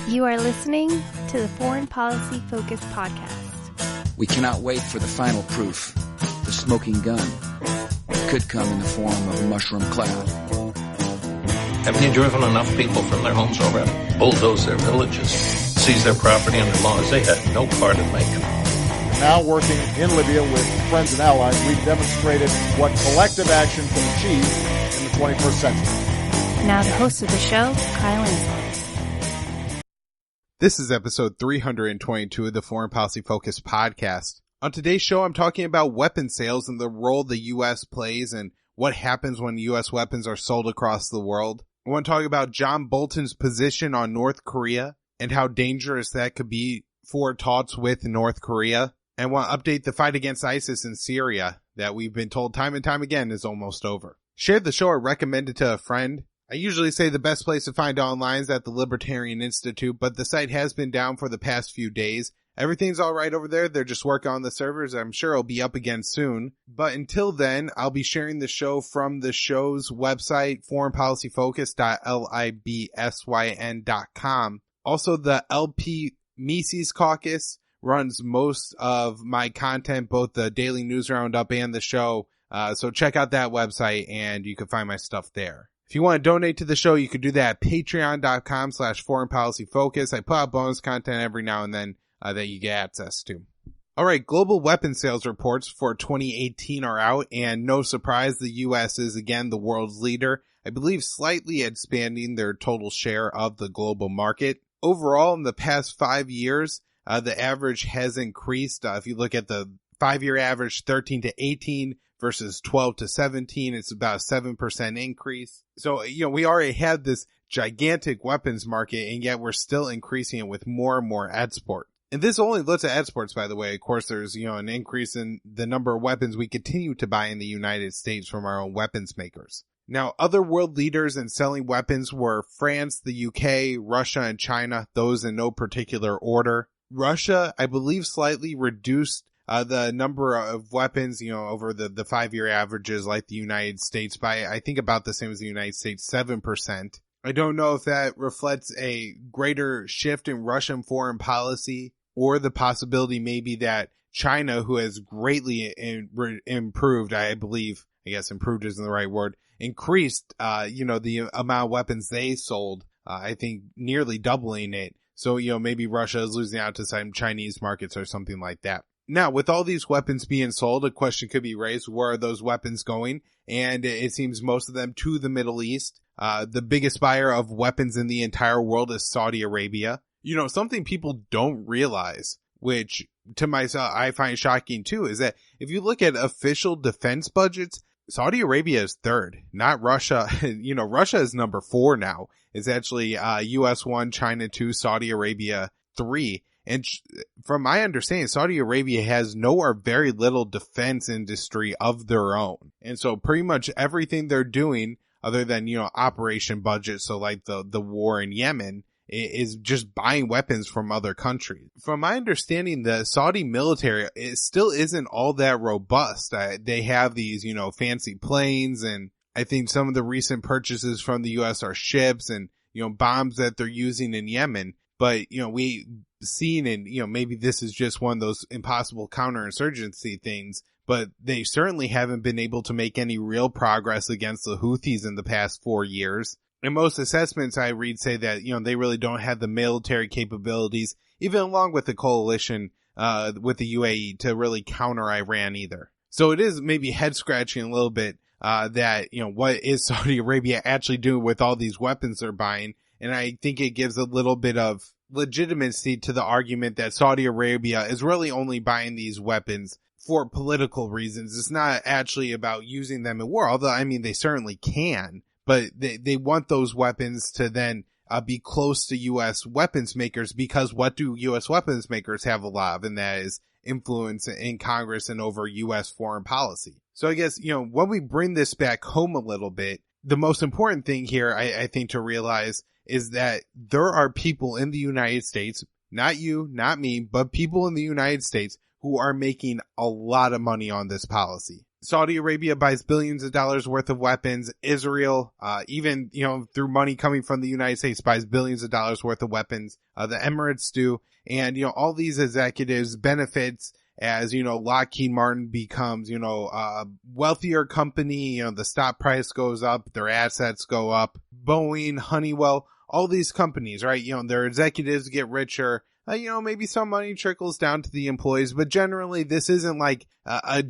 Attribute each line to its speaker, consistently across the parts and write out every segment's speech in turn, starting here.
Speaker 1: You are listening to the Foreign Policy Focus podcast.
Speaker 2: We cannot wait for the final proof. The smoking gun could come in the form of a mushroom cloud.
Speaker 3: Haven't you driven enough people from their homes already? Bulldoze their villages, seize their property under laws they had no part in making.
Speaker 4: Now working in Libya with friends and allies, we've demonstrated what collective action can achieve in the 21st century.
Speaker 1: Now the host of the show, Kyle Inslee.
Speaker 5: This is episode 322 of the Foreign Policy Focus podcast. On today's show, I'm talking about weapon sales and the role the U.S. plays and what happens when U.S. weapons are sold across the world. I want to talk about John Bolton's position on North Korea and how dangerous that could be for talks with North Korea. And want to update the fight against ISIS in Syria that we've been told time and time again is almost over. Share the show or recommend it to a friend. I usually say the best place to find online is at the Libertarian Institute, but the site has been down for the past few days. Everything's all right over there. They're just working on the servers. I'm sure it'll be up again soon. But until then, I'll be sharing the show from the show's website, foreignpolicyfocus.libsyn.com. Also, the LP Mises Caucus runs most of my content, both the daily news roundup and the show. So check out that website and you can find my stuff there. If you want to donate to the show, you can do that at patreon.com/foreignpolicyfocus. I put out bonus content every now and then that you get access to. All right, global weapon sales reports for 2018 are out, and no surprise, the U.S. is again the world's leader. I believe slightly expanding their total share of the global market. Overall, in the past 5 years, the average has increased. If you look at the 5-year average, 13 to 18 versus 12 to 17, it's about a 7% increase. So, we already had this gigantic weapons market, and yet we're still increasing it with more and more export. And this only looks at exports, by the way. Of course, there's, an increase in the number of weapons we continue to buy in the United States from our own weapons makers. Now, other world leaders in selling weapons were France, the UK, Russia, and China, those in no particular order. Russia, I believe, slightly reduced the number of weapons, over the 5-year averages like the United States by, I think, about the same as the United States, 7%. I don't know if that reflects a greater shift in Russian foreign policy or the possibility maybe that China, who has greatly improved, I believe, I guess improved isn't the right word, increased, the amount of weapons they sold, I think nearly doubling it. So, maybe Russia is losing out to some Chinese markets or something like that. Now, with all these weapons being sold, a question could be raised, where are those weapons going? And it seems most of them to the Middle East. The biggest buyer of weapons in the entire world is Saudi Arabia. Something people don't realize, which to myself I find shocking too, is that if you look at official defense budgets, Saudi Arabia is third, not Russia. Russia is number 4 now. It's actually US 1, China 2, Saudi Arabia 3. And from my understanding, Saudi Arabia has no or very little defense industry of their own. And so pretty much everything they're doing, other than, operation budget, so like the war in Yemen, is just buying weapons from other countries. From my understanding, the Saudi military, it still isn't all that robust. They have these, fancy planes, and I think some of the recent purchases from the U.S. are ships and, bombs that they're using in Yemen. But, we've seen, and, maybe this is just one of those impossible counterinsurgency things, but they certainly haven't been able to make any real progress against the Houthis in the past 4 years. And most assessments I read say that, they really don't have the military capabilities, even along with the coalition, with the UAE, to really counter Iran either. So it is maybe head scratching a little bit, that, what is Saudi Arabia actually doing with all these weapons they're buying? And I think it gives a little bit of legitimacy to the argument that Saudi Arabia is really only buying these weapons for political reasons. It's not actually about using them in war, although, they certainly can. But they want those weapons to then be close to U.S. weapons makers, because what do U.S. weapons makers have a lot of? And that is influence in Congress and over U.S. foreign policy. So I guess, when we bring this back home a little bit, the most important thing here, I think, to realize is that there are people in the United States, not you, not me, but people in the United States who are making a lot of money on this policy. Saudi Arabia buys billions of dollars worth of weapons. Israel, even, through money coming from the United States, buys billions of dollars worth of weapons. The Emirates do. And, all these executives benefits as, Lockheed Martin becomes, a wealthier company. The stock price goes up, their assets go up. Boeing, Honeywell, all these companies, right? Their executives get richer. Maybe some money trickles down to the employees, but generally this isn't like a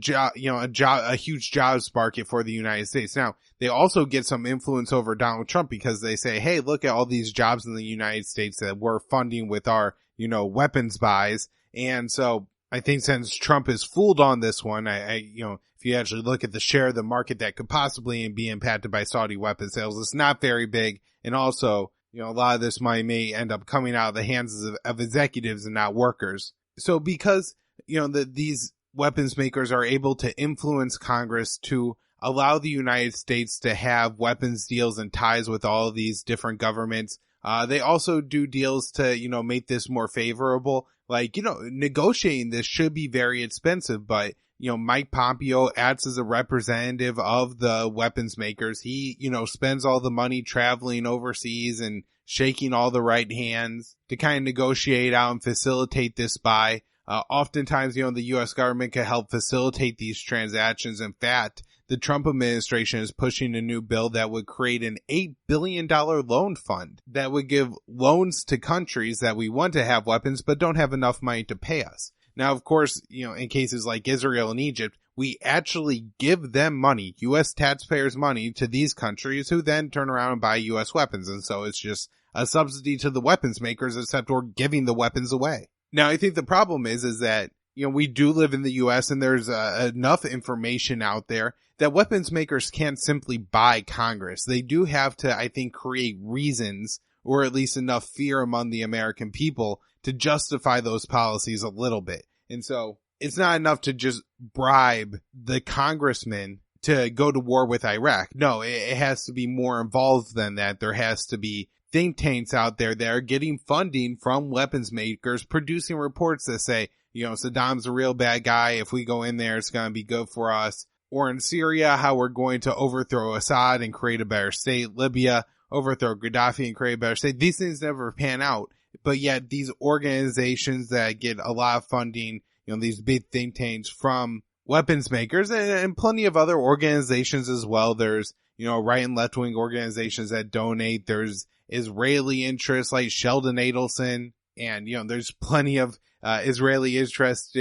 Speaker 5: huge jobs market for the United States. Now, they also get some influence over Donald Trump because they say, hey, look at all these jobs in the United States that we're funding with our, weapons buys. And so I think since Trump is fooled on this one, if you actually look at the share of the market that could possibly be impacted by Saudi weapon sales, it's not very big. And also, a lot of this money may end up coming out of the hands of executives and not workers. So because, these weapons makers are able to influence Congress to allow the United States to have weapons deals and ties with all of these different governments, they also do deals to, make this more favorable. Like, negotiating this should be very expensive, but Mike Pompeo acts as a representative of the weapons makers. He, spends all the money traveling overseas and shaking all the right hands to kind of negotiate out and facilitate this buy. Oftentimes, the U.S. government can help facilitate these transactions. In fact, the Trump administration is pushing a new bill that would create an $8 billion loan fund that would give loans to countries that we want to have weapons but don't have enough money to pay us. Now, of course, in cases like Israel and Egypt, we actually give them money, U.S. taxpayers' money to these countries who then turn around and buy U.S. weapons. And so it's just a subsidy to the weapons makers, except we're giving the weapons away. Now, I think the problem is that, we do live in the U.S. and there's enough information out there that weapons makers can't simply buy Congress. They do have to, I think, create reasons or at least enough fear among the American people to justify those policies a little bit. And so it's not enough to just bribe the congressman to go to war with Iraq. No, it has to be more involved than that. There has to be think tanks out there that are getting funding from weapons makers, producing reports that say, Saddam's a real bad guy. If we go in there, it's going to be good for us. Or in Syria, how we're going to overthrow Assad and create a better state. Libya, overthrow Gaddafi and create a better state. These things never pan out. But yet these organizations that get a lot of funding, these big think tanks from weapons makers and plenty of other organizations as well. There's, right and left wing organizations that donate. There's Israeli interests like Sheldon Adelson. And, there's plenty of Israeli interest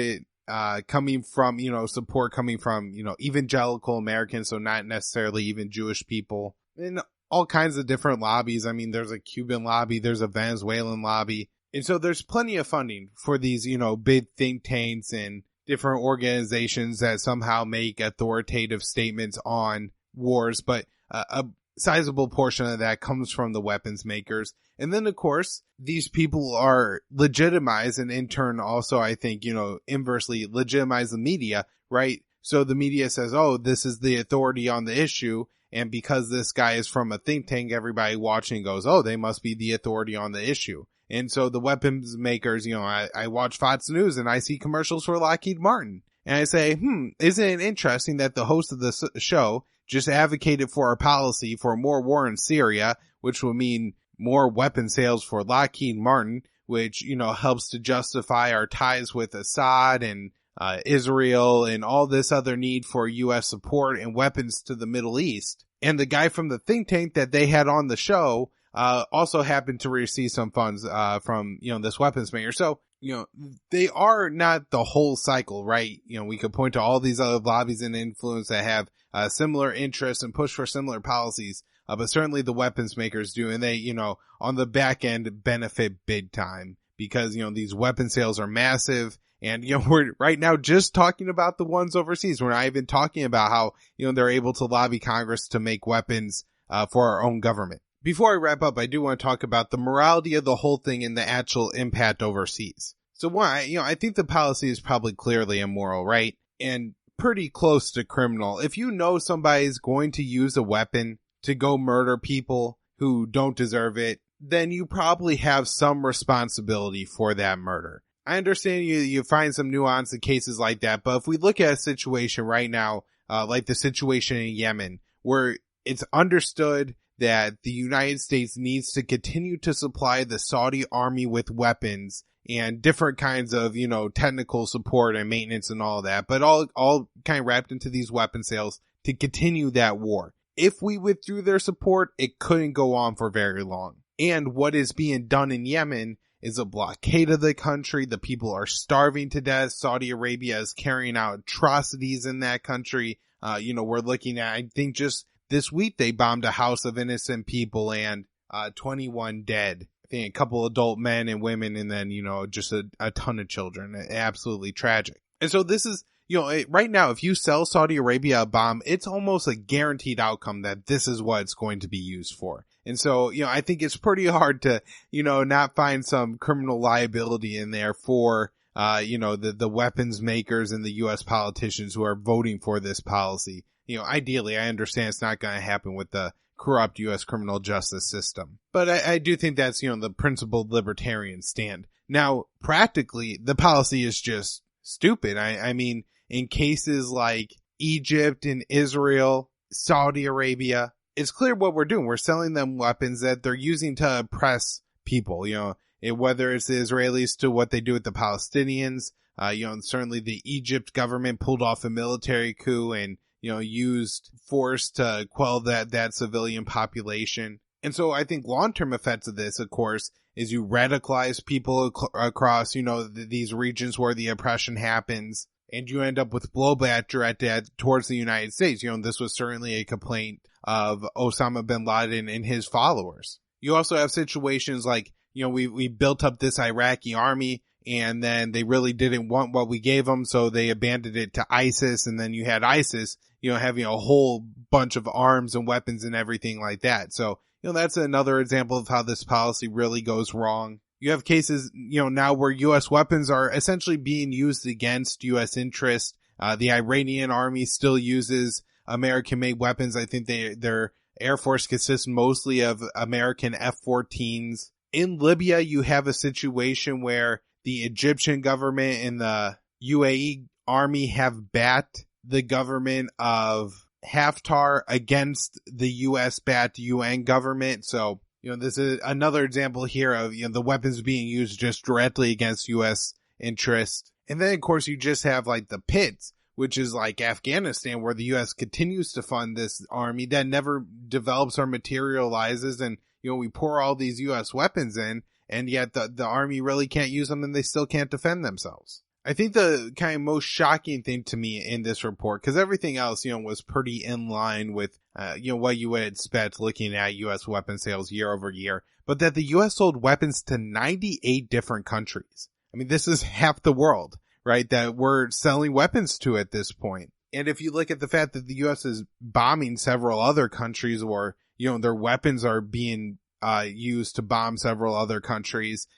Speaker 5: coming from, support coming from, evangelical Americans. So not necessarily even Jewish people. And all kinds of different lobbies. I mean, there's a Cuban lobby, there's a Venezuelan lobby. And so there's plenty of funding for these, big think tanks and different organizations that somehow make authoritative statements on wars. But a sizable portion of that comes from the weapons makers. And then, of course, these people are legitimized and in turn also, I think, inversely legitimize the media, right? So the media says, oh, this is the authority on the issue. And because this guy is from a think tank, everybody watching goes, oh, they must be the authority on the issue. And so the weapons makers, I watch Fox News and I see commercials for Lockheed Martin. And I say, isn't it interesting that the host of the show just advocated for a policy for more war in Syria, which would mean more weapon sales for Lockheed Martin, which, helps to justify our ties with Assad and Israel and all this other need for U.S. support and weapons to the Middle East. And the guy from the think tank that they had on the show also happened to receive some funds from, this weapons maker. So, they are not the whole cycle, right? We could point to all these other lobbies and influence that have similar interests and push for similar policies. But certainly the weapons makers do. And they, on the back end benefit big time because, these weapon sales are massive. And, we're right now just talking about the ones overseas. We're not even talking about how, they're able to lobby Congress to make weapons for our own government. Before I wrap up, I do want to talk about the morality of the whole thing and the actual impact overseas. So one, I think the policy is probably clearly immoral, right? And pretty close to criminal. If you know somebody's going to use a weapon to go murder people who don't deserve it, then you probably have some responsibility for that murder. I understand you find some nuance in cases like that, but if we look at a situation right now, like the situation in Yemen, where it's understood that the United States needs to continue to supply the Saudi army with weapons and different kinds of, technical support and maintenance and all that, but all kind of wrapped into these weapon sales to continue that war. If we withdrew their support, it couldn't go on for very long. And what is being done in Yemen is a blockade of the country. The people are starving to death. Saudi Arabia is carrying out atrocities in that country. We're looking at, I think just this week they bombed a house of innocent people and 21 dead. I think a couple adult men and women, and then, just a ton of children. Absolutely tragic. And so this is, right now, if you sell Saudi Arabia a bomb, it's almost a guaranteed outcome that this is what it's going to be used for. And so, I think it's pretty hard to, not find some criminal liability in there for, the weapons makers and the U.S. politicians who are voting for this policy. Ideally, I understand it's not going to happen with the corrupt U.S. criminal justice system. But I do think that's, the principled libertarian stand. Now, practically, the policy is just stupid. I mean, in cases like Egypt and Israel, Saudi Arabia, it's clear what we're doing. We're selling them weapons that they're using to oppress people, whether it's the Israelis to what they do with the Palestinians, and certainly the Egypt government pulled off a military coup and, used force to quell that civilian population. And so I think long-term effects of this, of course, is you radicalize people across, these regions where the oppression happens, and you end up with blowback directed towards the United States. This was certainly a complaint of Osama bin Laden and his followers. You also have situations like, we built up this Iraqi army, and then they really didn't want what we gave them, so they abandoned it to ISIS, and then you had ISIS, having a whole bunch of arms and weapons and everything like that. So, that's another example of how this policy really goes wrong. You have cases, now where U.S. weapons are essentially being used against U.S. interests. The Iranian army still uses American-made weapons. I think their Air Force consists mostly of American F-14s. In Libya, you have a situation where the Egyptian government and the UAE army have backed the government of Haftar against the U.S.-backed UN government. So, this is another example here of, the weapons being used just directly against U.S. interests. And then, of course, you just have like the pits, which is like Afghanistan, where the U.S. continues to fund this army that never develops or materializes. And, we pour all these U.S. weapons in, and yet the army really can't use them and they still can't defend themselves. I think the kind of most shocking thing to me in this report, because everything else, was pretty in line with, what you would expect looking at U.S. weapon sales year over year, but that the U.S. sold weapons to 98 different countries. I mean, this is half the world, right, that we're selling weapons to at this point. And if you look at the fact that the U.S. is bombing several other countries, or, their weapons are being used to bomb several other countries,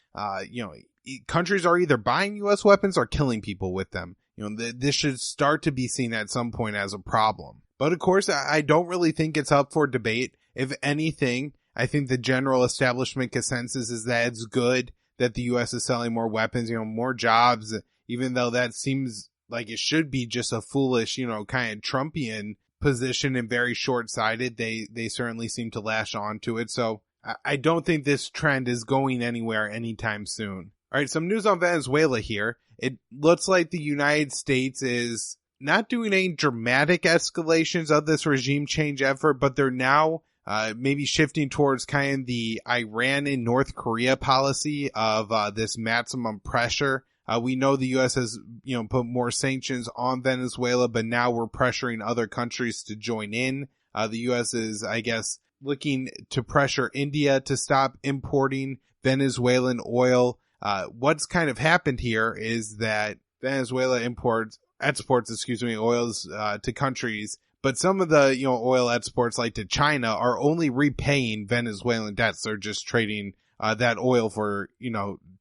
Speaker 5: countries are either buying U.S. weapons or killing people with them. This should start to be seen at some point as a problem. But of course, I don't really think it's up for debate. If anything, I think the general establishment consensus is that it's good that the U.S. is selling more weapons, more jobs, even though that seems like it should be just a foolish, kind of Trumpian position and very short-sighted. They certainly seem to lash on to it. So I don't think this trend is going anywhere anytime soon. All right, some news on Venezuela here. It looks like the United States is not doing any dramatic escalations of this regime change effort, but they're now maybe shifting towards kind of the Iran and North Korea policy of this maximum pressure. We know the U.S. has, put more sanctions on Venezuela, but now we're pressuring other countries to join in. The U.S. is, I guess, looking to pressure India to stop importing Venezuelan oil. What's kind of happened here is that Venezuela exports oils to countries, but some of the oil exports, like to China, are only repaying Venezuelan debts. They're just trading that oil for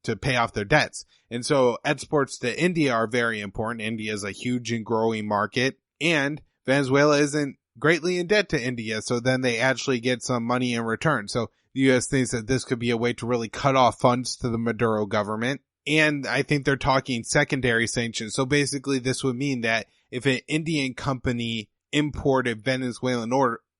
Speaker 5: to pay off their debts. And so exports to India are very important. India is a huge and growing market, and Venezuela isn't greatly in debt to India, so then they actually get some money in return. So the U.S. thinks that this could be a way to really cut off funds to the Maduro government. And I think they're talking secondary sanctions. So basically this would mean that if an Indian company imported Venezuelan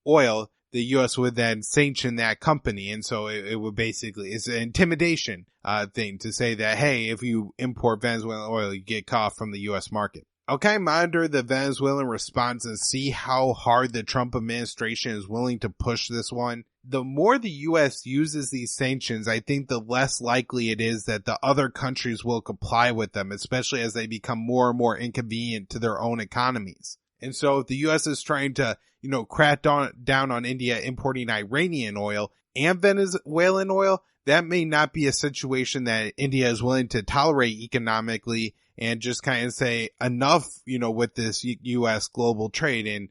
Speaker 5: oil, the U.S. would then sanction that company. And so it would basically, it's an intimidation thing to say that, hey, if you import Venezuelan oil, you get cut off from the U.S. market. Okay, monitor the Venezuelan response and see how hard the Trump administration is willing to push this one. The more the U.S. uses these sanctions, I think the less likely it is that the other countries will comply with them, especially as they become more and more inconvenient to their own economies. And so if the U.S. is trying to, crack down on India importing Iranian oil and Venezuelan oil, that may not be a situation that India is willing to tolerate economically and just kind of say enough, with this U.S. global trade and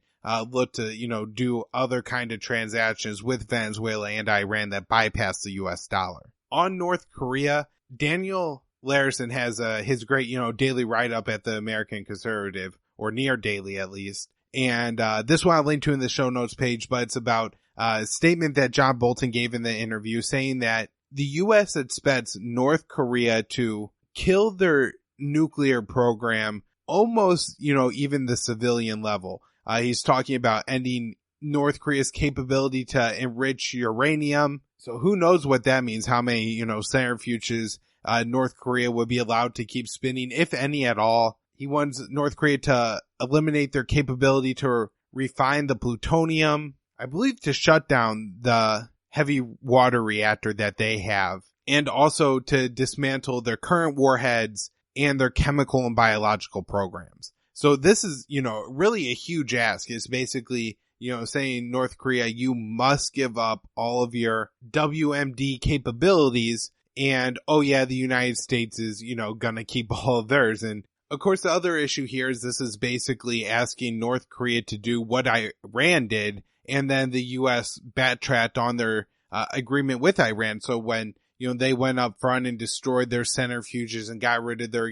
Speaker 5: look to, do other kind of transactions with Venezuela and Iran that bypass the U.S. dollar. On North Korea, Daniel Larison has his great, daily write-up at the American Conservative, or near daily at least. And this one I'll link to in the show notes page, but it's about a statement that John Bolton gave in the interview saying that the U.S. expects North Korea to kill their nuclear program almost, even the civilian level. He's talking about ending North Korea's capability to enrich uranium. So who knows what that means, how many, centrifuges North Korea would be allowed to keep spinning, if any at all. He wants North Korea to eliminate their capability to refine the plutonium, I believe to shut down the heavy water reactor that they have, and also to dismantle their current warheads and their chemical and biological programs. So this is, really a huge ask. It's basically, saying North Korea, you must give up all of your WMD capabilities. And, oh yeah, the United States is, gonna keep all of theirs. And of course, the other issue here is this is basically asking North Korea to do what Iran did. And then the U.S. backtracked on their agreement with Iran. So when, they went up front and destroyed their centrifuges and got rid of their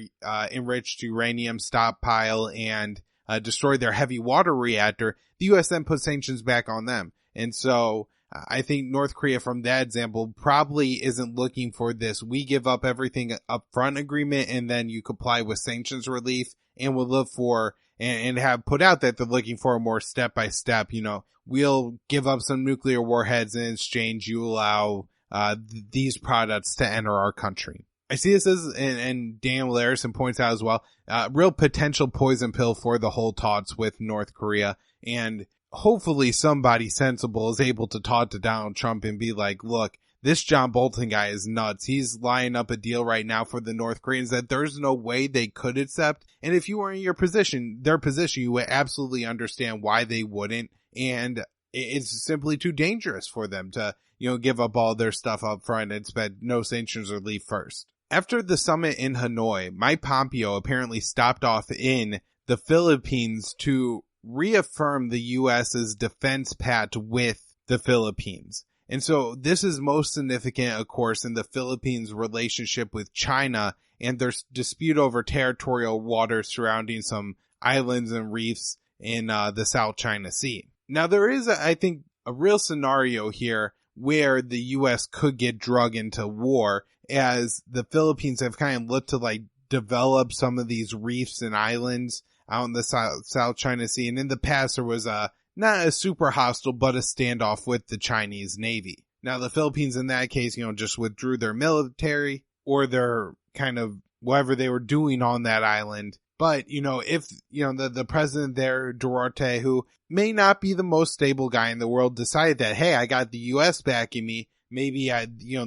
Speaker 5: enriched uranium stockpile and destroyed their heavy water reactor, the U.S. then put sanctions back on them. And so I think North Korea, from that example, probably isn't looking for this we give up everything up front agreement and then you comply with sanctions relief, and will look for and have put out that they're looking for a more step-by-step, we'll give up some nuclear warheads in exchange, you allow these products to enter our country. I see this as, and Daniel Larison points out as well, real potential poison pill for the whole talks with North Korea. And hopefully somebody sensible is able to talk to Donald Trump and be like, look, this John Bolton guy is nuts. He's lining up a deal right now for the North Koreans that there's no way they could accept. And if you were in their position, you would absolutely understand why they wouldn't. And it's simply too dangerous for them to, give up all their stuff up front and expect no sanctions relief first. After the summit in Hanoi, Mike Pompeo apparently stopped off in the Philippines to reaffirm the U.S.'s defense pact with the Philippines. And so this is most significant, of course, in the Philippines' relationship with China and their dispute over territorial waters surrounding some islands and reefs in the South China Sea. Now, there is, I think, a real scenario here where the U.S. could get dragged into war, as the Philippines have kind of looked to develop some of these reefs and islands out in the South China Sea. And in the past, there was not a super hostile, but a standoff with the Chinese Navy. Now, the Philippines in that case, just withdrew their military or their kind of whatever they were doing on that island. But, if, the president there, Duterte, who may not be the most stable guy in the world, decided that, hey, I got the U.S. backing me, maybe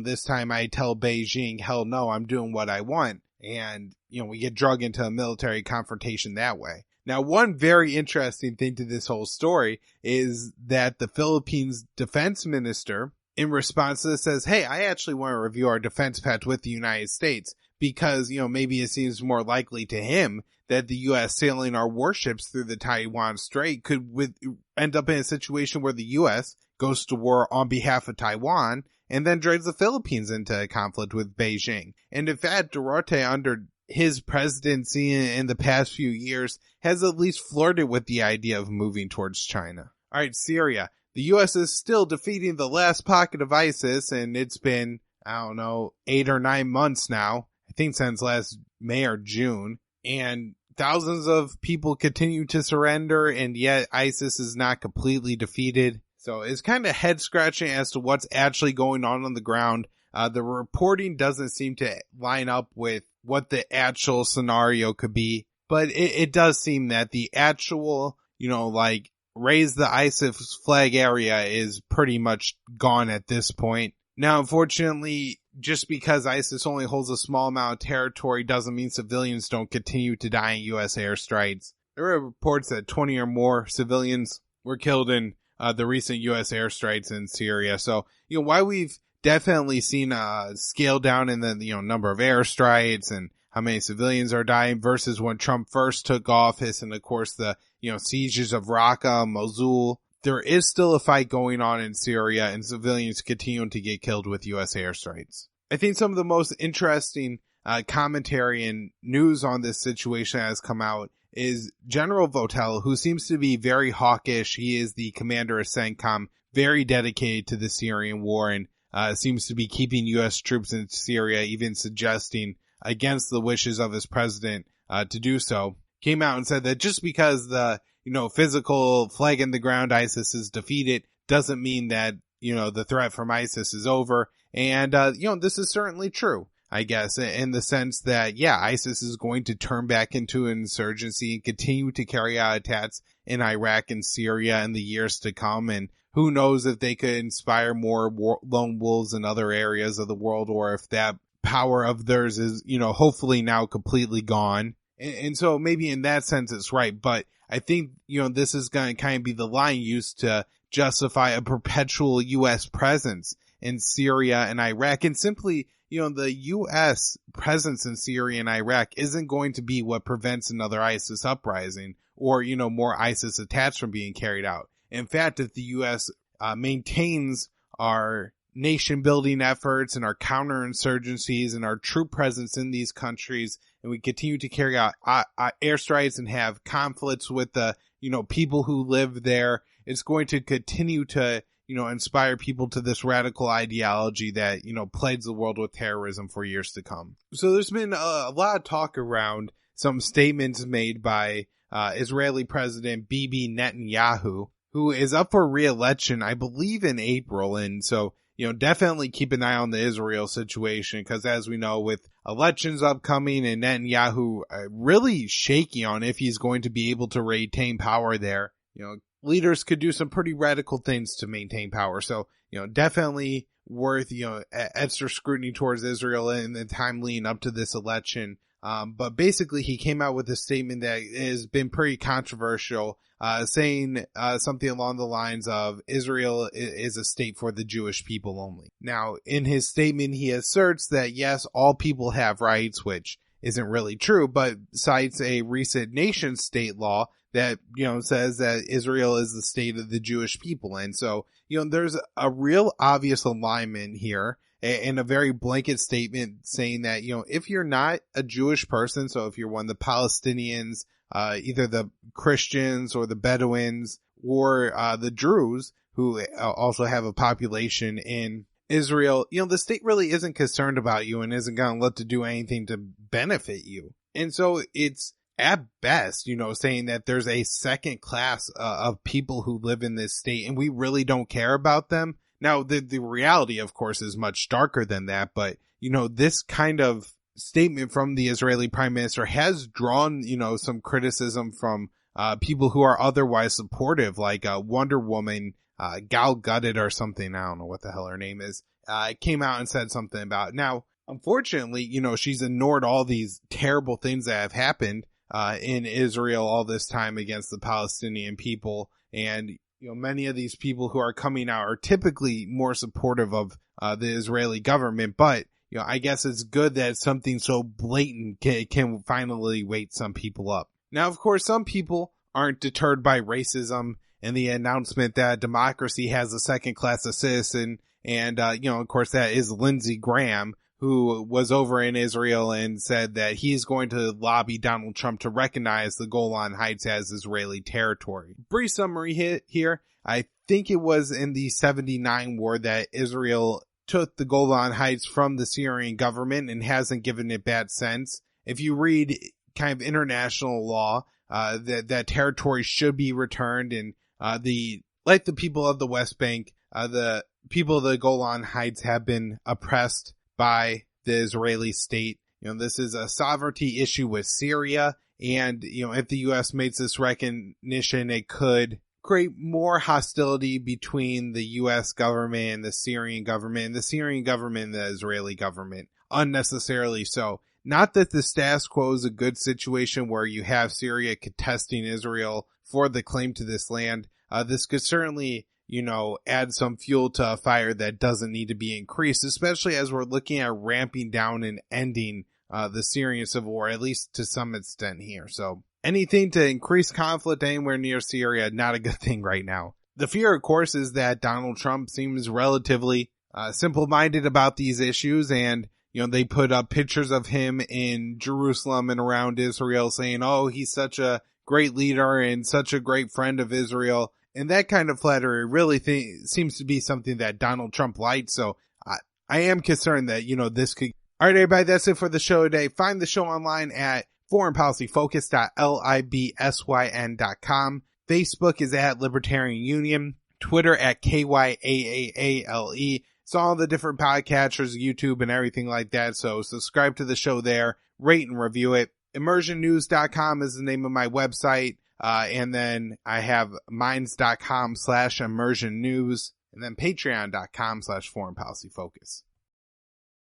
Speaker 5: this time I tell Beijing, hell no, I'm doing what I want. And, we get dragged into a military confrontation that way. Now, one very interesting thing to this whole story is that the Philippines defense minister, in response to this, says, hey, I actually want to review our defense pact with the United States because, maybe it seems more likely to him that the U.S. sailing our warships through the Taiwan Strait could end up in a situation where the U.S. goes to war on behalf of Taiwan and then drags the Philippines into a conflict with Beijing. And in fact, Duterte, under his presidency in the past few years, has at least flirted with the idea of moving towards China. All right, Syria. The U.S. is still defeating the last pocket of ISIS, and it's been, 8 or 9 months now, I think since last May or June. And thousands of people continue to surrender, and yet ISIS is not completely defeated. So it's kind of head scratching as to what's actually going on the ground. The reporting doesn't seem to line up with what the actual scenario could be, but it does seem that the actual, raise the ISIS flag area is pretty much gone at this point. Now, unfortunately, just because ISIS only holds a small amount of territory doesn't mean civilians don't continue to die in U.S. airstrikes. There are reports that 20 or more civilians were killed in the recent U.S. airstrikes in Syria. So, while we've definitely seen a scale down in the, number of airstrikes and how many civilians are dying versus when Trump first took office, and of course the, sieges of Raqqa, Mosul, there is still a fight going on in Syria, and civilians continuing to get killed with U.S. airstrikes. I think some of the most interesting commentary and news on this situation that has come out is General Votel, who seems to be very hawkish. He is the commander of CENTCOM, very dedicated to the Syrian war, and seems to be keeping U.S. troops in Syria, even suggesting against the wishes of his president to do so. Came out and said that just because the physical flag in the ground ISIS is defeated doesn't mean that, the threat from ISIS is over. And, this is certainly true, I guess, in the sense that, ISIS is going to turn back into an insurgency and continue to carry out attacks in Iraq and Syria in the years to come. And who knows if they could inspire more lone wolves in other areas of the world, or if that power of theirs is, hopefully now completely gone. And so maybe in that sense it's right. But I think, this is going to kind of be the line used to justify a perpetual U.S. presence in Syria and Iraq. And simply, the U.S. presence in Syria and Iraq isn't going to be what prevents another ISIS uprising or, more ISIS attacks from being carried out. In fact, if the U.S. maintains our nation building efforts and our counterinsurgencies and our troop presence in these countries, and we continue to carry out airstrikes and have conflicts with the, people who live there, it's going to continue to, inspire people to this radical ideology that, plagues the world with terrorism for years to come. So there's been a lot of talk around some statements made by Israeli President Bibi Netanyahu, who is up for re-election, I believe, in April. And so, definitely keep an eye on the Israel situation, because as we know, with elections upcoming and Netanyahu really shaky on if he's going to be able to retain power there, leaders could do some pretty radical things to maintain power. So, definitely worth, extra scrutiny towards Israel in the time leading up to this election. But basically he came out with a statement that has been pretty controversial, saying something along the lines of Israel is a state for the Jewish people only. Now, in his statement, he asserts that yes, all people have rights, which isn't really true, but cites a recent nation state law that, says that Israel is the state of the Jewish people. And so, there's a real obvious alignment here, and a very blanket statement saying that, if you're not a Jewish person, so if you're one of the Palestinians, either the Christians or the Bedouins or the Druze, who also have a population in Israel, the state really isn't concerned about you and isn't going to look to do anything to benefit you. And so it's at best, saying that there's a second class of people who live in this state and we really don't care about them. Now, the reality, of course, is much darker than that. But, this kind of statement from the Israeli prime minister has drawn, some criticism from people who are otherwise supportive, like Wonder Woman, Gal Gadot or something. I don't know what the hell her name is. Came out and said something about it. Now, unfortunately, she's ignored all these terrible things that have happened in Israel all this time against the Palestinian people. And, many of these people who are coming out are typically more supportive of the Israeli government. But, I guess it's good that something so blatant can finally wake some people up. Now, of course, some people aren't deterred by racism and the announcement that democracy has a second class of citizen. And, of course, that is Lindsey Graham, who was over in Israel and said that he's going to lobby Donald Trump to recognize the Golan Heights as Israeli territory. Brief summary here. I think it was in the 79 war that Israel took the Golan Heights from the Syrian government and hasn't given it back since. If you read kind of international law, that territory should be returned, and like the people of the West Bank, the people of the Golan Heights have been oppressed by the Israeli state. This is a sovereignty issue with Syria, and if the U.S. makes this recognition, it could create more hostility between the U.S. government and the Syrian government, and the Israeli government, unnecessarily so. Not that the status quo is a good situation where you have Syria contesting Israel for the claim to this land. This could certainly, add some fuel to a fire that doesn't need to be increased, especially as we're looking at ramping down and ending the Syrian civil war, at least to some extent here. So anything to increase conflict anywhere near Syria, not a good thing right now. The fear, of course, is that Donald Trump seems relatively simple-minded about these issues, and they put up pictures of him in Jerusalem and around Israel saying, oh, he's such a great leader and such a great friend of Israel. And that kind of flattery really seems to be something that Donald Trump liked. So I am concerned that, this could. All right, everybody, that's it for the show today. Find the show online at foreignpolicyfocus.libsyn.com. Facebook is at Libertarian Union. Twitter at KYAAALE. It's all the different podcatchers, YouTube, and everything like that. So subscribe to the show there, rate and review it. Immersionnews.com is the name of my website. And then I have minds.com/immersionnews, and then patreon.com/foreignpolicyfocus.